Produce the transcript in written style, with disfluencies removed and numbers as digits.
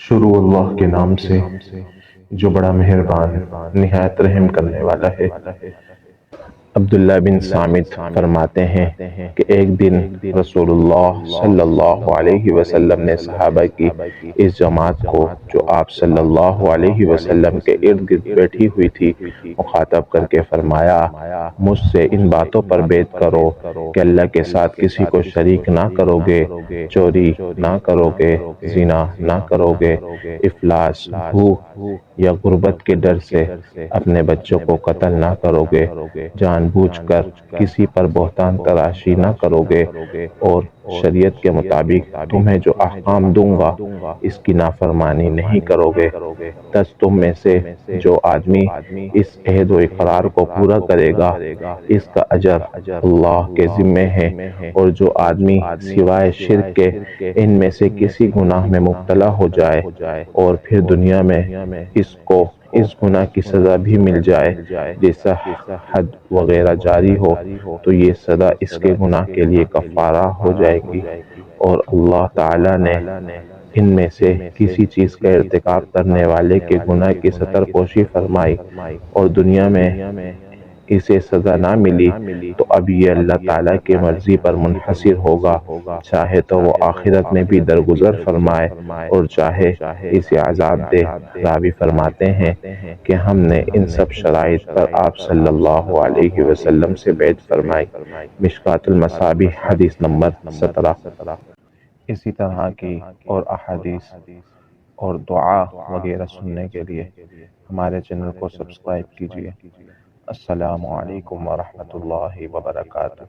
شروع اللہ کے نام سے جو بڑا مہربان نہایت رحم کرنے والا ہے۔ عبداللہ بن سامت فرماتے ہیں کہ ایک دن رسول اللہ صلی اللہ علیہ وسلم نے صحابہ کی اس جماعت کو جو آپ صلی اللہ علیہ وسلم کے ارد گرد بیٹھی ہوئی تھی مخاطب کر کے فرمایا، مجھ سے ان باتوں پر بیعت کرو کہ اللہ کے ساتھ کسی کو شریک نہ کرو گے، چوری نہ کرو گے، زنا نہ کرو گے، افلاس، بھوک یا غربت کے ڈر سے اپنے بچوں کو قتل نہ کرو گے، جان بوجھ کر کسی پر بہتان تراشی نہ کرو گے، اور شریعت کے مطابق تمہیں جو احکام دوں گا اس کی نافرمانی نہیں کرو گے۔ تم میں سے جو آدمی اس عہد و اقرار کو پورا کرے گا اس کا اجر اللہ کے ذمہ ہے، اور جو آدمی سوائے شرک کے ان میں سے کسی گناہ میں مبتلا ہو جائے اور پھر دنیا میں اس کو اس گناہ کی سزا بھی مل جائے جیسا حد وغیرہ جاری ہو، تو یہ سزا اس کے گناہ کے لیے کفارہ ہو جائے گی، اور اللہ تعالی نے ان میں سے کسی چیز کا ارتکاب کرنے والے کے گناہ کی ستر پوشی فرمائی اور دنیا میں اسے سزا نہ ملی تو اب یہ اللہ تعالیٰ کی مرضی پر منحصر ہوگا، چاہے تو وہ آخرت میں بھی درگزر فرمائے اور چاہے اسے عذاب دے۔ راوی فرماتے ہیں کہ ہم نے ان سب شرائط پر آپ صلی اللہ علیہ وسلم سے بیعت فرمائی۔ مشکوٰۃ المصابیح حدیث نمبر 17۔ اسی طرح کی اور احادیث اور دعا وغیرہ سننے کے لیے ہمارے چینل کو سبسکرائب کیجیے۔ السلام علیکم ورحمۃ اللہ وبرکاتہ۔